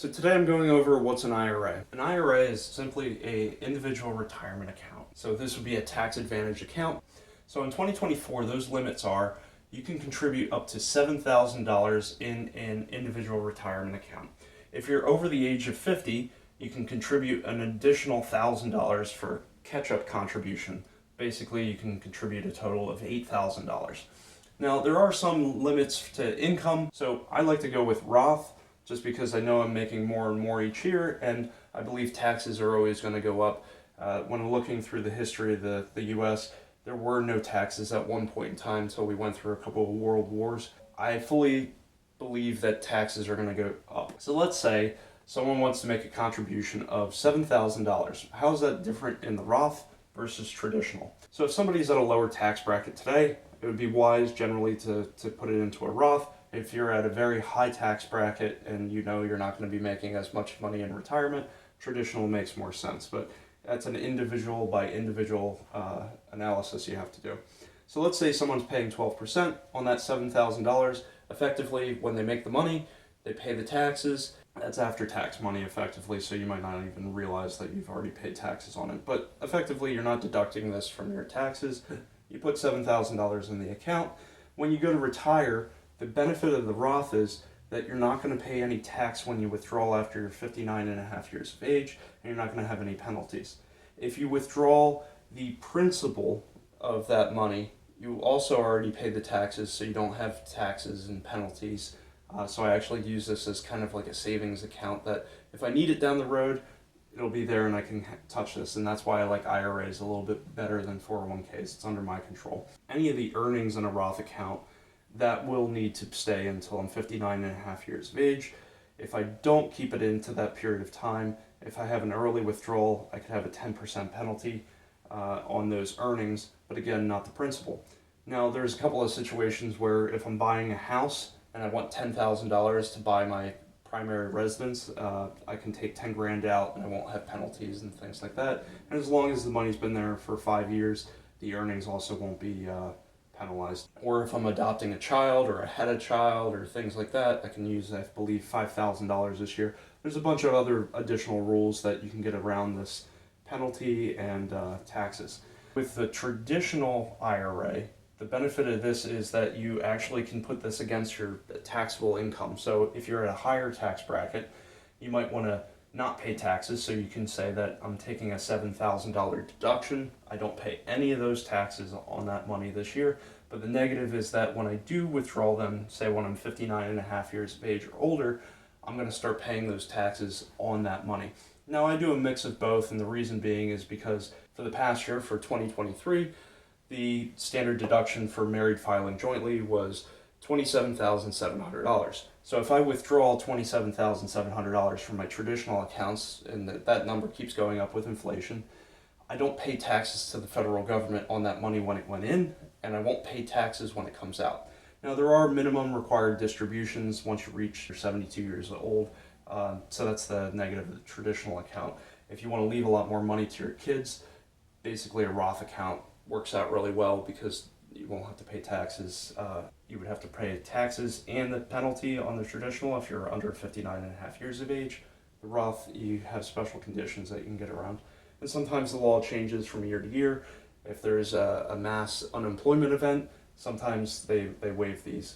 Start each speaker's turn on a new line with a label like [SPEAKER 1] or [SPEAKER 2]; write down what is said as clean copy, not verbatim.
[SPEAKER 1] So today I'm going over what's an IRA. An IRA is simply an individual retirement account. So this would be a tax advantage account. So in 2024, those limits are you can contribute up to $7,000 in an individual retirement account. If you're over the age of 50, you can contribute an additional $1,000 for catch-up contribution. Basically, you can contribute a total of $8,000. Now, there are some limits to income, so I like to go with Roth just because I know I'm making more and more each year, and I believe taxes are always going to go up. When looking through the history of the US, there were no taxes at one point in time until we went through a couple of world wars. I fully believe that taxes are going to go up. So let's say someone wants to make a contribution of $7,000. How is that different in the Roth versus traditional? So if somebody's at a lower tax bracket today, it would be wise generally to put it into a Roth. If you're at a very high tax bracket and you know you're not going to be making as much money in retirement, traditional makes more sense. But that's an individual by individual analysis you have to do. So let's say someone's paying 12% on that $7,000. Effectively, when they make the money, they pay the taxes. That's after tax money effectively, so you might not even realize that you've already paid taxes on it. But effectively, you're not deducting this from your taxes. You put $7,000 in the account. When you go to retire, the benefit of the Roth is that you're not going to pay any tax when you withdraw after you're 59 and a half years of age, and you're not going to have any penalties. If you withdraw the principal of that money, you also already paid the taxes, so you don't have taxes and penalties. So I actually use this as kind of like a savings account that if I need it down the road, it'll be there and I can touch this. And that's why I like IRAs a little bit better than 401ks. It's under my control. Any of the earnings in a Roth account, that will need to stay until I'm 59 and a half years of age. If I don't keep it into that period of time, if I have an early withdrawal, I could have a 10% penalty on those earnings, but again, not the principal. Now, there's a couple of situations where if I'm buying a house and I want $10,000 to buy my primary residence, I can take 10 grand out and I won't have penalties and things like that. And as long as the money's been there for 5 years, the earnings also won't be penalized. Or if I'm adopting a child or I had a child or things like that, I can use, I believe, $5,000 this year. There's a bunch of other additional rules that you can get around this penalty and taxes. With the traditional IRA, the benefit of this is that you actually can put this against your taxable income. So if you're at a higher tax bracket, you might want to not pay taxes, so you can say that I'm taking a $7,000 deduction. I don't pay any of those taxes on that money this year, but the negative is that when I do withdraw them, say when I'm 59 and a half years of age or older, I'm going to start paying those taxes on that money. Now I do a mix of both, and the reason being is because for the past year, for 2023, the standard deduction for married filing jointly was $27,700. So if I withdraw $27,700 from my traditional accounts, and that number keeps going up with inflation, I don't pay taxes to the federal government on that money when it went in, and I won't pay taxes when it comes out. Now, there are minimum required distributions once you reach your 72 years old, so that's the negative of the traditional account. If you want to leave a lot more money to your kids, basically a Roth account works out really well because you won't have to pay taxes. You would have to pay taxes and the penalty on the traditional if you're under 59 and a half years of age. The Roth, you have special conditions that you can get around. And sometimes the law changes from year to year. If there's a mass unemployment event, sometimes they waive these.